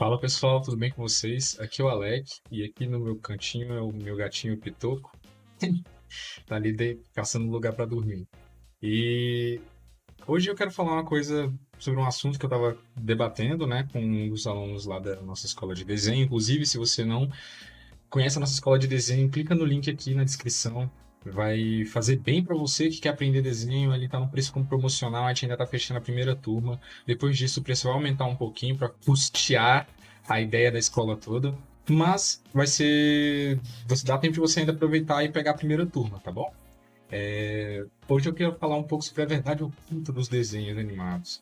Fala pessoal, tudo bem com vocês? Aqui é o Alec e aqui no meu cantinho é o meu gatinho Pitoco, tá ali caçando lugar para dormir. E hoje eu quero falar uma coisa sobre um assunto que eu estava debatendo, né, com um dos alunos lá da nossa escola de desenho. Inclusive, se você não conhece a nossa escola de desenho, clica no link aqui na descrição. Vai fazer bem para você que quer aprender desenho. Ele está no preço como promocional, a gente ainda está fechando a primeira turma. Depois disso, o preço vai aumentar um pouquinho para custear a ideia da escola toda. Mas vai ser. Dá tempo de você ainda aproveitar e pegar a primeira turma, tá bom? Hoje eu quero falar um pouco sobre a verdade oculta dos desenhos animados.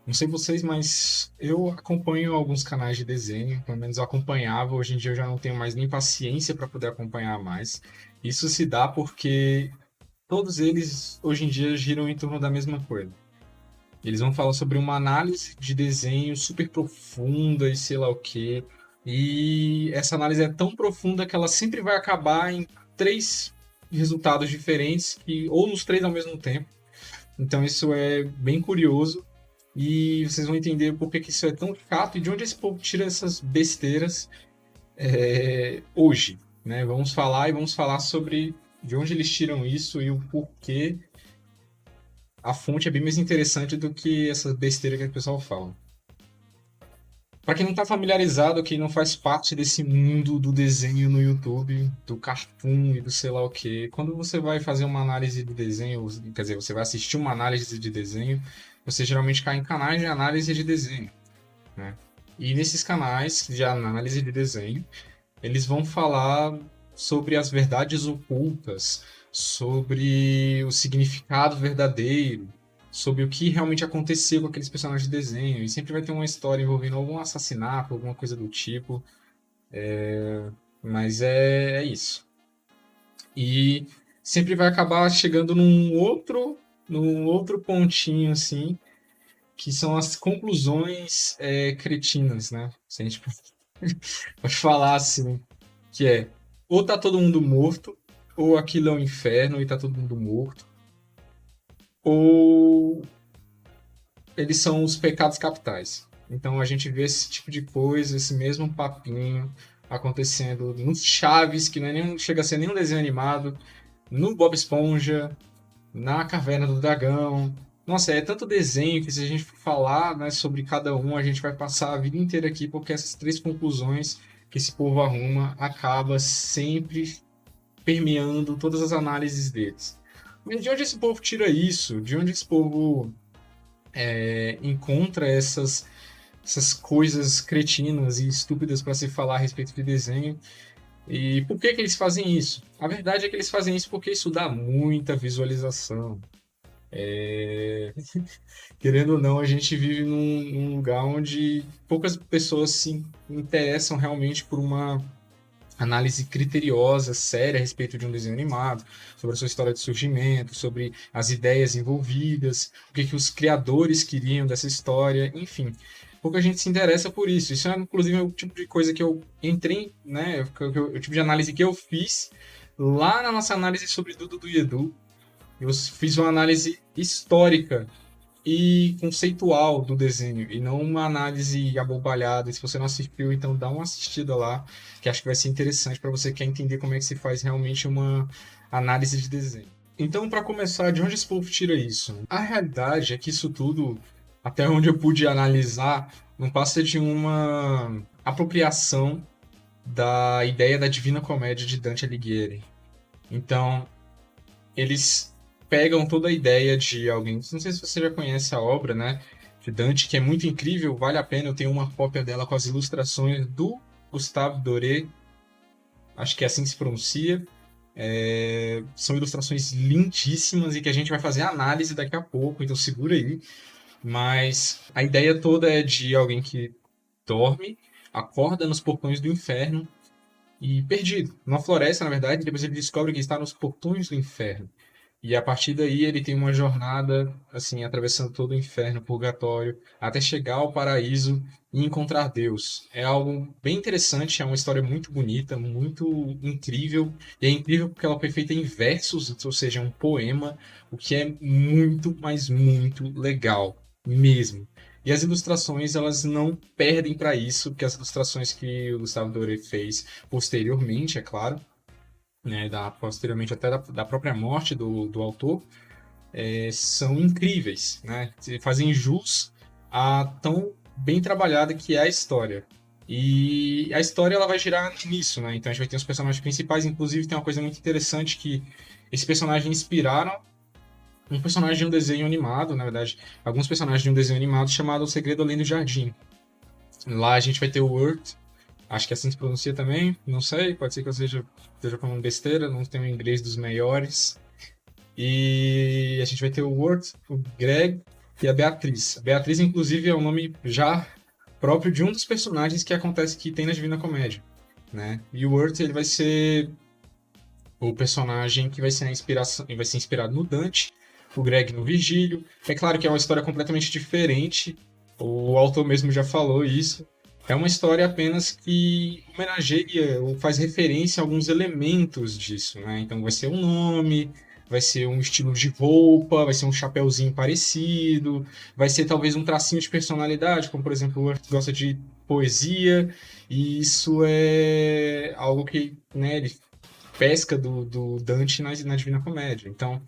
Não sei vocês, mas eu acompanho alguns canais de desenho, pelo menos eu acompanhava, hoje em dia eu já não tenho mais nem paciência para poder acompanhar mais. Isso se dá porque todos eles hoje em dia giram em torno da mesma coisa. Eles vão falar sobre uma análise de desenho super profunda e sei lá o quê. E essa análise é tão profunda que ela sempre vai acabar em três resultados diferentes, ou nos três ao mesmo tempo. Então isso é bem curioso e vocês vão entender por que que isso é tão chato e de onde esse povo tira essas besteiras hoje, né? Vamos falar sobre de onde eles tiram isso e o porquê a fonte é bem mais interessante do que essa besteira que o pessoal fala. Para quem não está familiarizado, quem não faz parte desse mundo do desenho no YouTube, do cartoon e do sei lá o que, quando você vai fazer uma análise de desenho, quer dizer, você vai assistir uma análise de desenho, você geralmente cai em canais de análise de desenho, né? E nesses canais de análise de desenho, eles vão falar sobre as verdades ocultas, sobre o significado verdadeiro, sobre o que realmente aconteceu com aqueles personagens de desenho. E sempre vai ter uma história envolvendo algum assassinato, alguma coisa do tipo. Mas é isso. E sempre vai acabar chegando num outro pontinho, assim, que são as conclusões cretinas, né? Se a gente pode falar assim, que é ou tá todo mundo morto, ou aquilo é um inferno e tá todo mundo morto, ou eles são os pecados capitais. Então a gente vê esse tipo de coisa, esse mesmo papinho acontecendo no Chaves, que não é nem, chega a ser nem um desenho animado, no Bob Esponja, na Caverna do Dragão. Nossa, é tanto desenho que se a gente for falar, né, sobre cada um, a gente vai passar a vida inteira aqui, porque essas três conclusões que esse povo arruma acaba sempre permeando todas as análises deles. Mas de onde esse povo tira isso? De onde esse povo encontra essas coisas cretinas e estúpidas para se falar a respeito de desenho? E por que que eles fazem isso? A verdade é que eles fazem isso porque isso dá muita visualização. Querendo ou não, a gente vive num lugar onde poucas pessoas se interessam realmente por uma análise criteriosa, séria a respeito de um desenho animado, sobre a sua história de surgimento, sobre as ideias envolvidas, o que, que os criadores queriam dessa história, enfim. Pouca gente se interessa por isso. Isso é, inclusive, o tipo de coisa que eu entrei, né? O tipo de análise que eu fiz lá na nossa análise sobre Dudu e Edu. Eu fiz uma análise histórica e conceitual do desenho, e não uma análise abobalhada. E se você não assistiu, então dá uma assistida lá, que acho que vai ser interessante para você que quer entender como é que se faz realmente uma análise de desenho. Então, para começar, de onde esse povo tira isso? A realidade é que isso tudo, até onde eu pude analisar, não passa de uma apropriação da ideia da Divina Comédia de Dante Alighieri. Então, eles pegam toda a ideia de alguém. Não sei se você já conhece a obra, né? De Dante, que é muito incrível, vale a pena. Eu tenho uma cópia dela com as ilustrações do Gustave Doré, acho que é assim que se pronuncia. São ilustrações lindíssimas e que a gente vai fazer análise daqui a pouco, então segura aí. Mas a ideia toda é de alguém que dorme, acorda nos portões do inferno e perdido, numa floresta, na verdade, depois ele descobre que está nos portões do inferno. E a partir daí ele tem uma jornada, assim, atravessando todo o inferno, o purgatório, até chegar ao paraíso e encontrar Deus. É algo bem interessante, é uma história muito bonita, muito incrível. E é incrível porque ela foi feita em versos, ou seja, é um poema, o que é muito, mas muito legal mesmo. E as ilustrações, elas não perdem para isso, porque as ilustrações que o Gustavo Doré fez posteriormente, é claro, né, posteriormente até da própria morte do autor, são incríveis, né? Fazem jus a tão bem trabalhada que é a história. E a história ela vai girar nisso, né? Então a gente vai ter os personagens principais, inclusive tem uma coisa muito interessante que esses personagens inspiraram um personagem de um desenho animado, na verdade, alguns personagens de um desenho animado chamado O Segredo Além do Jardim. Lá a gente vai ter o Wirt, acho que assim se pronuncia também, não sei, pode ser que eu esteja falando besteira, não tenho o inglês dos melhores. E a gente vai ter o Wirt, o Greg e a Beatriz. A Beatriz, inclusive, é o nome já próprio de um dos personagens que acontece que tem na Divina Comédia, né? E o Wirt, ele vai ser o personagem que vai ser a inspiração, vai ser inspirado no Dante, o Greg no Virgílio. É claro que é uma história completamente diferente. O autor mesmo já falou isso. É uma história apenas que homenageia ou faz referência a alguns elementos disso, né? Então vai ser um nome, vai ser um estilo de roupa, vai ser um chapéuzinho parecido, vai ser talvez um tracinho de personalidade, como por exemplo o Earth gosta de poesia, e isso é algo que, né, ele pesca do Dante na Divina Comédia. Então,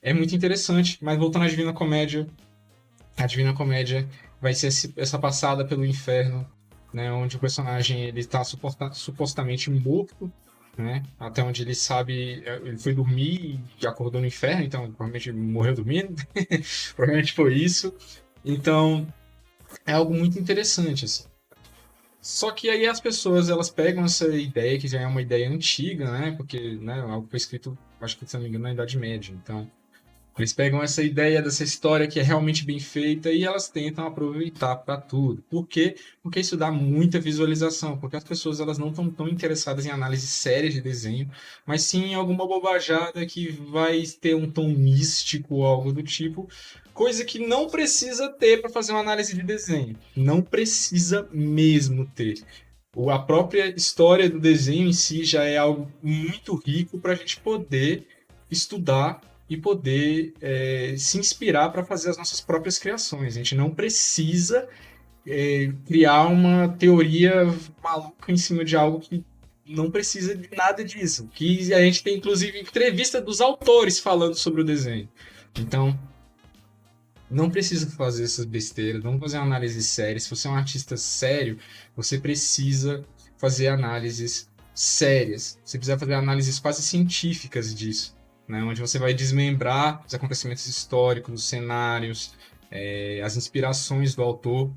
é muito interessante, mas voltando à Divina Comédia, a Divina Comédia vai ser essa passada pelo inferno, né, onde o personagem ele está supostamente morto, né, até onde ele sabe, ele foi dormir e acordou no inferno, então provavelmente morreu dormindo, provavelmente foi isso. Então, é algo muito interessante, assim. Só que aí as pessoas elas pegam essa ideia, que já é uma ideia antiga, né? Porque, né, algo foi escrito, acho que se não me engano, na Idade Média. Então, eles pegam essa ideia dessa história que é realmente bem feita e elas tentam aproveitar para tudo. Por quê? Porque isso dá muita visualização, porque as pessoas elas não estão tão interessadas em análise séria de desenho, mas sim em alguma bobajada que vai ter um tom místico ou algo do tipo, coisa que não precisa ter para fazer uma análise de desenho. Não precisa mesmo ter. A própria história do desenho em si já é algo muito rico para a gente poder estudar e poder se inspirar para fazer as nossas próprias criações. A gente não precisa criar uma teoria maluca em cima de algo que não precisa de nada disso. Que a gente tem, inclusive, entrevista dos autores falando sobre o desenho. Então, não precisa fazer essas besteiras, vamos fazer uma análise séria. Se você é um artista sério, você precisa fazer análises sérias. Você precisa fazer análises quase científicas disso, né? Onde você vai desmembrar os acontecimentos históricos, os cenários, as inspirações do autor,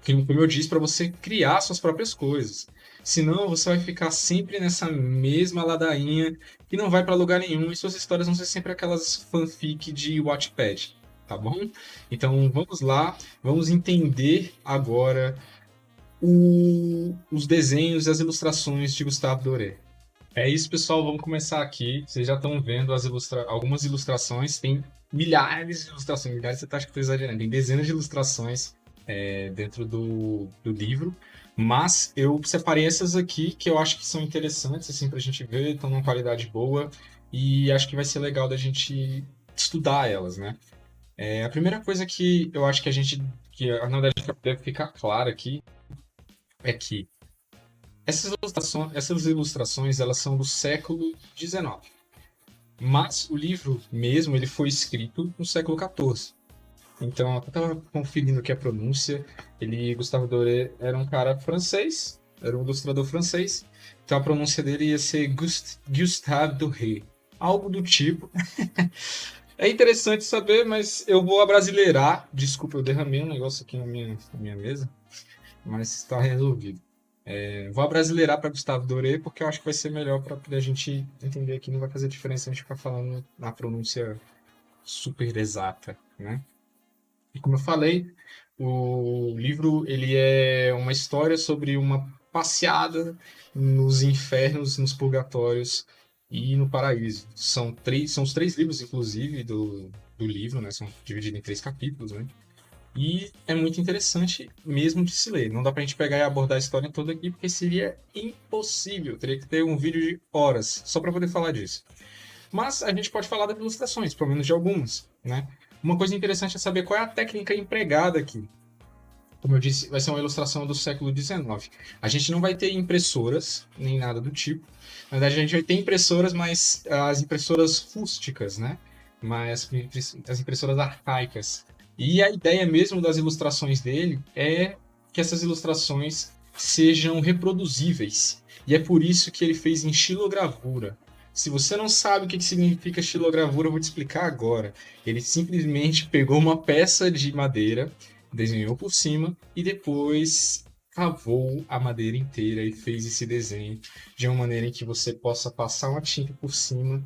como eu disse, para você criar suas próprias coisas. Senão, você vai ficar sempre nessa mesma ladainha que não vai para lugar nenhum e suas histórias vão ser sempre aquelas fanfic de Wattpad, tá bom? Então, vamos lá, vamos entender agora os desenhos e as ilustrações de Gustavo Doré. É isso, pessoal, vamos começar aqui. Vocês já estão vendo algumas ilustrações, tem milhares de ilustrações, milhares você tá, acho que estou exagerando, tem dezenas de ilustrações dentro do livro, mas eu separei essas aqui que eu acho que são interessantes assim, para a gente ver, estão numa qualidade boa e acho que vai ser legal da gente estudar elas, né? A primeira coisa que eu acho que na verdade deve ficar clara aqui é que essas ilustrações elas são do século XIX, mas o livro mesmo ele foi escrito no século XIV. Então, eu estava conferindo aqui a pronúncia. Gustavo Doré, era um cara francês, era um ilustrador francês. Então, a pronúncia dele ia ser Gustave Doré. Algo do tipo. É interessante saber, mas eu vou abrasileirar. Desculpa, eu derramei um negócio aqui na minha mesa, mas está resolvido. Vou abrasileirar para Gustavo Doré, porque eu acho que vai ser melhor para a gente entender aqui. Não vai fazer diferença a gente ficar falando na pronúncia super exata, né? E como eu falei, o livro ele é uma história sobre uma passeada nos infernos, nos purgatórios e no paraíso. São os três livros, inclusive, do livro, né? São divididos em três capítulos, né? E é muito interessante mesmo de se ler. Não dá pra gente pegar e abordar a história toda aqui, porque seria impossível. Teria que ter um vídeo de horas só para poder falar disso. Mas a gente pode falar das ilustrações, pelo menos de algumas, né? Uma coisa interessante é saber qual é a técnica empregada aqui. Como eu disse, vai ser uma ilustração do século XIX. A gente não vai ter impressoras, nem nada do tipo. Na verdade, a gente vai ter impressoras, mas as impressoras rústicas, né? Mas as impressoras arcaicas. E a ideia mesmo das ilustrações dele é que essas ilustrações sejam reproduzíveis. E é por isso que ele fez em xilogravura. Se você não sabe o que significa xilogravura, eu vou te explicar agora. Ele simplesmente pegou uma peça de madeira, desenhou por cima e depois cavou a madeira inteira e fez esse desenho de uma maneira em que você possa passar uma tinta por cima,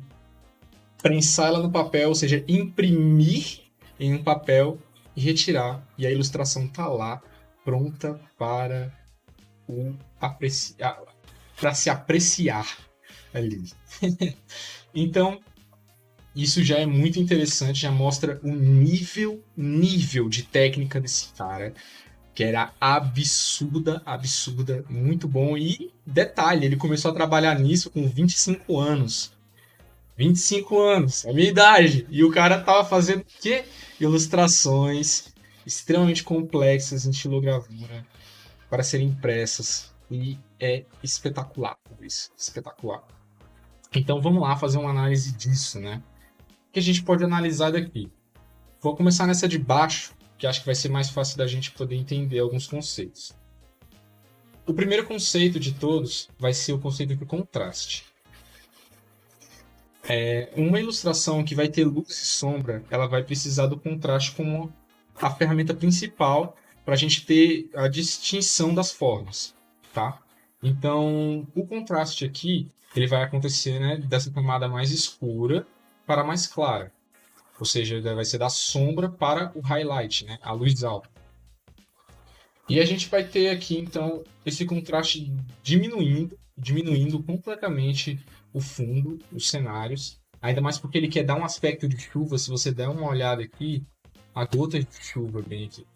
prensar ela no papel, ou seja, imprimir em um papel e retirar. E a ilustração está lá, pronta para para se apreciar ali. Então, isso já é muito interessante, já mostra o nível de técnica desse cara, que era absurda, muito bom. E detalhe, ele começou a trabalhar nisso com 25 anos. 25 anos, a minha idade. E o cara tava fazendo o quê? Ilustrações extremamente complexas em xilogravura para serem impressas. E é espetacular isso, espetacular. Então vamos lá fazer uma análise disso, né? O que a gente pode analisar daqui? Vou começar nessa de baixo, que acho que vai ser mais fácil da gente poder entender alguns conceitos. O primeiro conceito de todos vai ser o conceito de contraste. Uma ilustração que vai ter luz e sombra, ela vai precisar do contraste como a ferramenta principal para a gente ter a distinção das formas, tá? Então, o contraste aqui, ele vai acontecer, né, dessa camada mais escura para a mais clara. Ou seja, vai ser da sombra para o highlight, né, a luz alta. E a gente vai ter aqui, então, esse contraste diminuindo completamente o fundo, os cenários. Ainda mais porque ele quer dar um aspecto de chuva. Se você der uma olhada aqui, a gota de chuva bem aqui.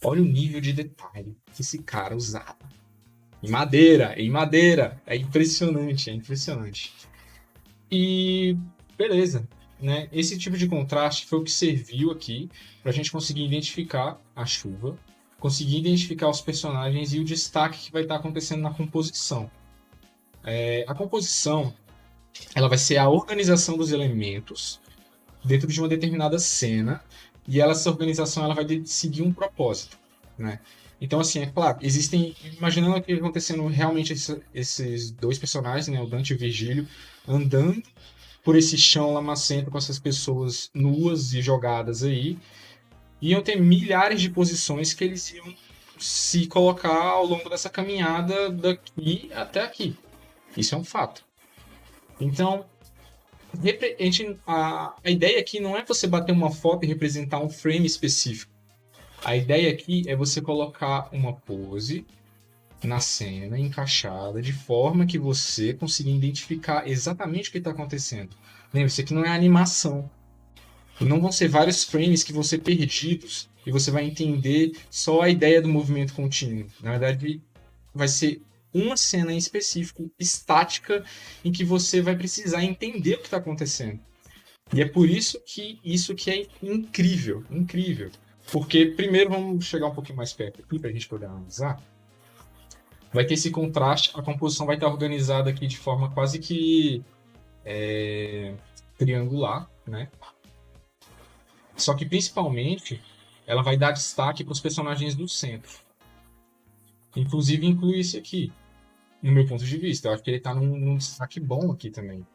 Olha o nível de detalhe que esse cara usava. Em madeira. É impressionante, é impressionante. E beleza, né? Esse tipo de contraste foi o que serviu aqui para a gente conseguir identificar a chuva, conseguir identificar os personagens e o destaque que vai estar acontecendo na composição. A composição, ela vai ser a organização dos elementos dentro de uma determinada cena e essa organização ela vai seguir um propósito, né? Então, assim, é claro, existem... Imaginando aqui acontecendo realmente esses dois personagens, né? O Dante e o Virgílio, andando por esse chão lamacento com essas pessoas nuas e jogadas aí, iam ter milhares de posições que eles iam se colocar ao longo dessa caminhada daqui até aqui. Isso é um fato. Então, a ideia aqui não é você bater uma foto e representar um frame específico. A ideia aqui é você colocar uma pose na cena, encaixada, de forma que você consiga identificar exatamente o que está acontecendo. Lembre-se que não é animação. Não vão ser vários frames que vão ser perdidos e você vai entender só a ideia do movimento contínuo. Na verdade, vai ser uma cena em específico, estática, em que você vai precisar entender o que está acontecendo. E é por isso que é incrível, incrível. Porque, primeiro, vamos chegar um pouquinho mais perto aqui para a gente poder analisar. Vai ter esse contraste, a composição vai estar organizada aqui de forma quase que triangular, né? Só que, principalmente, ela vai dar destaque para os personagens do centro. Inclusive, inclui esse aqui, no meu ponto de vista. Eu acho que ele está num destaque bom aqui também.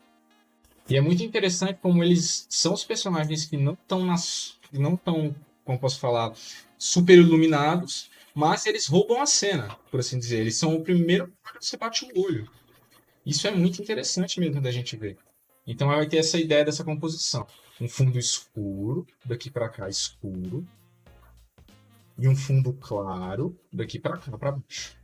E é muito interessante como eles são os personagens que não estão, como posso falar, super iluminados, mas eles roubam a cena, por assim dizer. Eles são o primeiro que você bate o olho. Isso é muito interessante mesmo da gente ver. Então vai ter essa ideia dessa composição. Um fundo escuro, daqui para cá escuro, e um fundo claro, daqui para cá para baixo.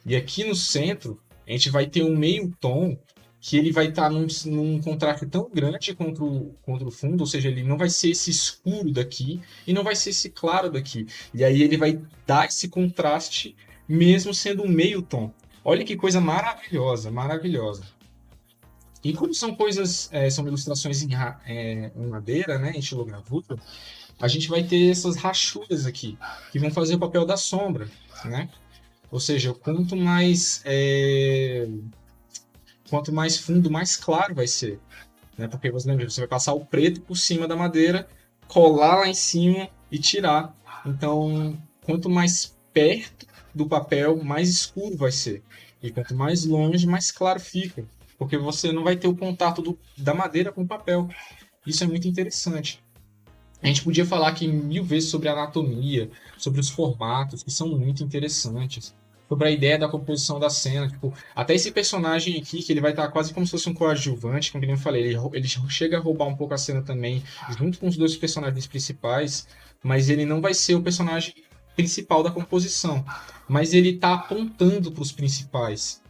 E aqui no centro, a gente vai ter um meio tom que ele vai estar num contraste tão grande contra o fundo, ou seja, ele não vai ser esse escuro daqui e não vai ser esse claro daqui. E aí ele vai dar esse contraste mesmo sendo um meio tom. Olha que coisa maravilhosa, maravilhosa. E como são coisas, são ilustrações em madeira, né, em estilogravura, a gente vai ter essas rachuras aqui, que vão fazer o papel da sombra, né? Ou seja, quanto mais fundo, mais claro vai ser, né? Porque você vai passar o preto por cima da madeira, colar lá em cima e tirar. Então, quanto mais perto do papel, mais escuro vai ser. E quanto mais longe, mais claro fica. Porque você não vai ter o contato da madeira com o papel. Isso é muito interessante. A gente podia falar aqui mil vezes sobre a anatomia, sobre os formatos, que são muito interessantes, sobre a ideia da composição da cena. Tipo, até esse personagem aqui, que ele vai estar quase como se fosse um coadjuvante, como eu falei, ele chega a roubar um pouco a cena também, junto com os dois personagens principais, mas ele não vai ser o personagem principal da composição. Mas ele está apontando para os principais.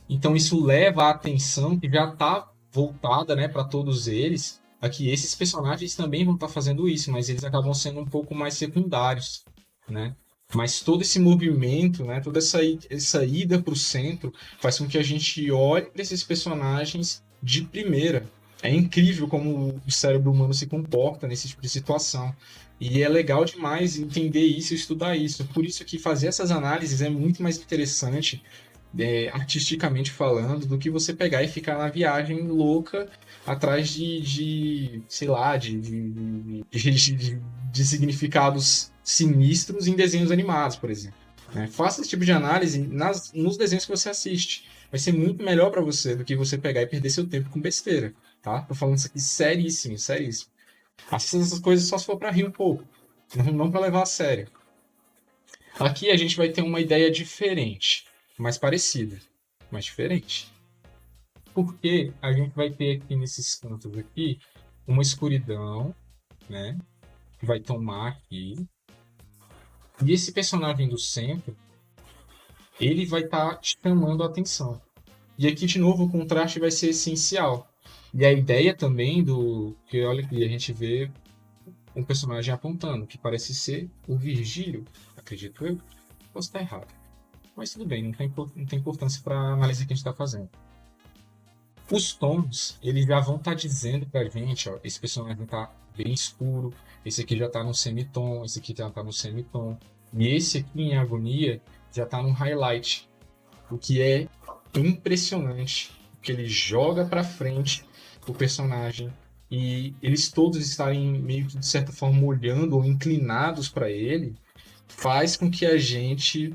Então isso leva a atenção que já está voltada, né, para todos eles. Aqui esses personagens também vão estar fazendo isso, mas eles acabam sendo um pouco mais secundários, né? Mas todo esse movimento, né, toda essa ida para o centro faz com que a gente olhe para esses personagens de primeira. É incrível como o cérebro humano se comporta nesse tipo de situação. E é legal demais entender isso e estudar isso. Por isso que fazer essas análises é muito mais interessante, artisticamente falando, do que você pegar e ficar na viagem louca atrás sei lá, de significados sinistros em desenhos animados, por exemplo. Né? Faça esse tipo de análise nos desenhos que você assiste. Vai ser muito melhor para você do que você pegar e perder seu tempo com besteira, tá? Tô falando isso aqui seríssimo, seríssimo. Assista essas coisas só se for para rir um pouco, não para levar a sério. Aqui a gente vai ter uma ideia diferente, mais parecida, mas diferente. Porque a gente vai ter aqui nesses cantos aqui uma escuridão, né? Que vai tomar aqui. E esse personagem do centro, ele vai estar chamando a atenção. E aqui, de novo, o contraste vai ser essencial. E a ideia também que olha aqui, a gente vê um personagem apontando, que parece ser o Virgílio, acredito eu. Posso estar errado. Mas tudo bem, não tem importância para a análise que a gente está fazendo. Os tons, eles já vão estar dizendo pra gente, ó, esse personagem tá bem escuro, esse aqui já tá no semitom, esse aqui já tá no semitom. E esse aqui em agonia já tá no highlight, o que é impressionante, porque ele joga pra frente o personagem e eles todos estarem meio que de certa forma olhando ou inclinados para ele, faz com que a gente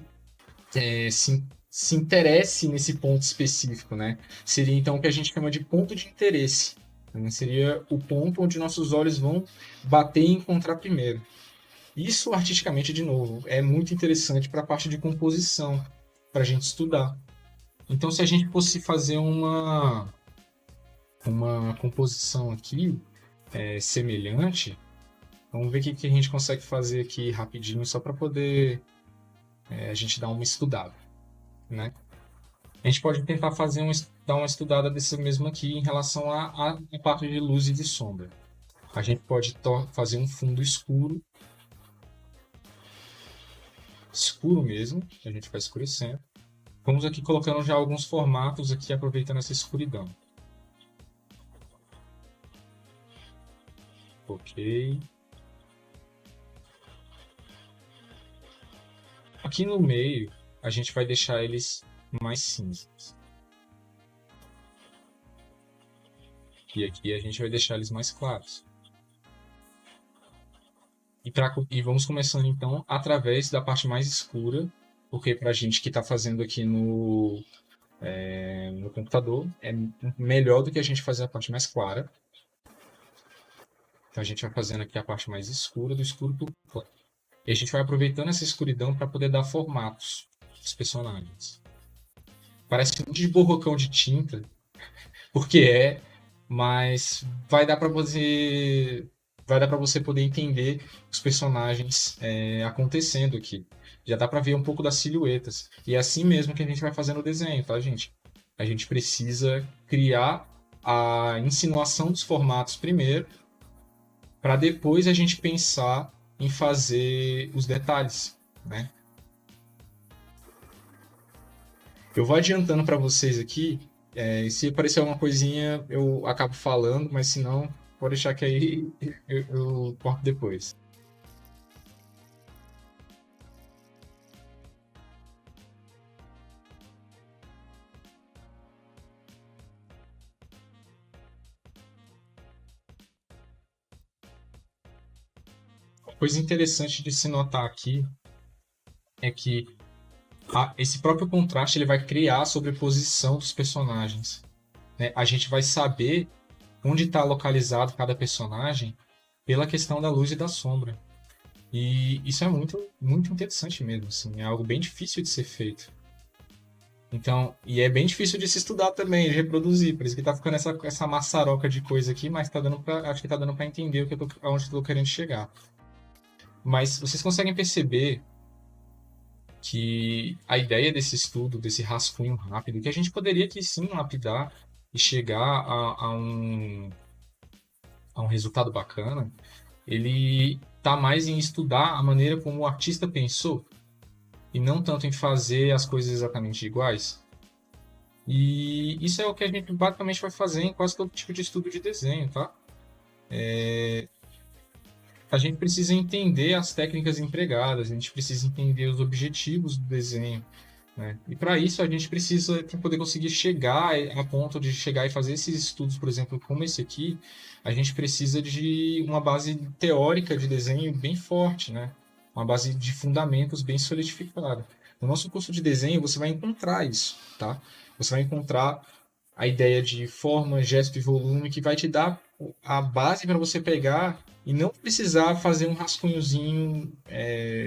se interesse nesse ponto específico, né? Seria então o que a gente chama de ponto de interesse. Né? Seria o ponto onde nossos olhos vão bater e encontrar primeiro. Isso, artisticamente, de novo, é muito interessante para a parte de composição, para a gente estudar. Então, se a gente fosse fazer uma composição aqui semelhante, vamos ver o que a gente consegue fazer aqui rapidinho, só para poder a gente dar uma estudada, né? A gente pode tentar dar uma estudada desse mesmo aqui em relação à parte de luz e de sombra. A gente pode fazer um fundo escuro, escuro mesmo, a gente vai escurecendo. Vamos aqui colocando já alguns formatos aqui, aproveitando essa escuridão. Ok. Aqui no meio, a gente vai deixar eles mais cinzas. E aqui a gente vai deixar eles mais claros. E vamos começando então através da parte mais escura, porque para a gente que está fazendo aqui no computador é melhor do que a gente fazer a parte mais clara. Então a gente vai fazendo aqui a parte mais escura, do escuro para o claro. E a gente vai aproveitando essa escuridão para poder dar formatos aos personagens. Parece um de borrocão de tinta, porque mas vai dar para você poder entender os personagens acontecendo aqui. Já dá para ver um pouco das silhuetas. E é assim mesmo que a gente vai fazendo o desenho, tá, gente? A gente precisa criar a insinuação dos formatos primeiro, para depois a gente pensar em fazer os detalhes, né? Eu vou adiantando para vocês aqui E se aparecer alguma coisinha, eu acabo falando, mas se não, pode deixar que aí eu corto depois. Uma coisa interessante de se notar aqui é que esse próprio contraste ele vai criar a sobreposição dos personagens, né? A gente vai saber onde está localizado cada personagem pela questão da luz e da sombra. E isso é muito, muito interessante mesmo, assim, é algo bem difícil de ser feito. Então, e é bem difícil de se estudar também, de reproduzir, por isso que tá ficando essa maçaroca de coisa aqui, mas acho que tá dando para entender aonde eu tô querendo chegar. Mas vocês conseguem perceber que a ideia desse estudo, desse rascunho rápido, que a gente poderia aqui sim lapidar e chegar a um resultado bacana, ele está mais em estudar a maneira como o artista pensou e não tanto em fazer as coisas exatamente iguais. E isso é o que a gente basicamente vai fazer em quase todo tipo de estudo de desenho, tá? A gente precisa entender as técnicas empregadas, a gente precisa entender os objetivos do desenho, né? E para isso a gente precisa, para poder conseguir chegar a ponto de chegar e fazer esses estudos, por exemplo, como esse aqui, a gente precisa de uma base teórica de desenho bem forte, né? Uma base de fundamentos bem solidificada. No nosso curso de desenho você vai encontrar isso, tá? Você vai encontrar a ideia de forma, gesto e volume que vai te dar a base para você pegar e não precisar fazer um rascunhozinho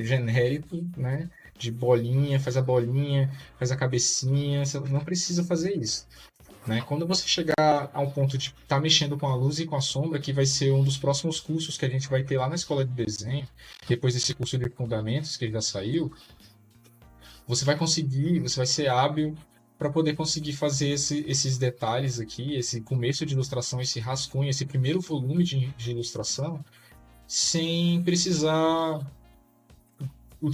genérico, né? De bolinha, faz a bolinha, faz a cabecinha, você não precisa fazer isso. Né? Quando você chegar ao ponto de estar mexendo com a luz e com a sombra, que vai ser um dos próximos cursos que a gente vai ter lá na escola de desenho, depois desse curso de fundamentos que já saiu, você vai conseguir, você vai ser hábil para poder conseguir fazer esses detalhes aqui, esse começo de ilustração, esse rascunho, esse primeiro volume de ilustração, sem precisar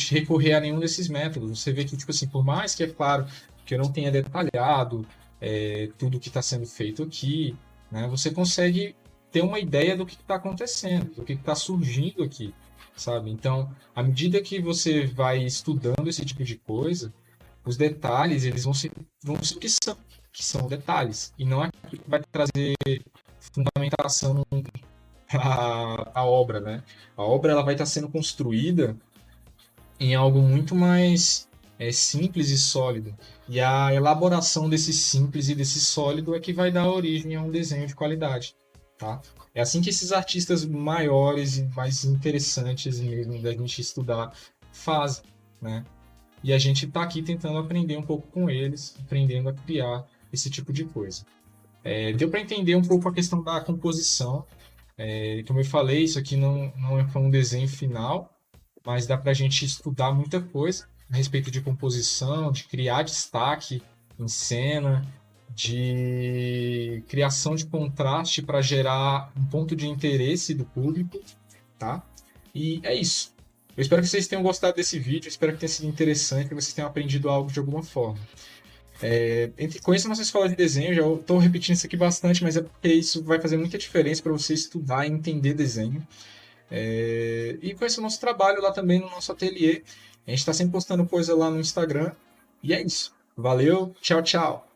recorrer a nenhum desses métodos. Você vê que, tipo assim, por mais que, é claro, que eu não tenha detalhado tudo que está sendo feito aqui, né, você consegue ter uma ideia do que está acontecendo, do que está surgindo aqui, sabe? Então, à medida que você vai estudando esse tipo de coisa, os detalhes eles vão ser o que são detalhes, e não é aquilo que vai trazer fundamentação para a obra, né? A obra ela vai estar sendo construída em algo muito mais simples e sólido. E a elaboração desse simples e desse sólido é que vai dar origem a um desenho de qualidade, tá? É assim que esses artistas maiores e mais interessantes mesmo da gente estudar fazem, né? E a gente está aqui tentando aprender um pouco com eles, aprendendo a criar esse tipo de coisa. Deu para entender um pouco a questão da composição. Como eu falei, isso aqui não foi um desenho final, mas dá para a gente estudar muita coisa a respeito de composição, de criar destaque em cena, de criação de contraste para gerar um ponto de interesse do público, tá? E é isso. Eu espero que vocês tenham gostado desse vídeo, espero que tenha sido interessante, que vocês tenham aprendido algo de alguma forma. Conheça a nossa escola de desenho, já estou repetindo isso aqui bastante, mas é porque isso vai fazer muita diferença para você estudar e entender desenho. E conheça o nosso trabalho lá também no nosso ateliê. A gente está sempre postando coisa lá no Instagram. E é isso. Valeu, tchau, tchau.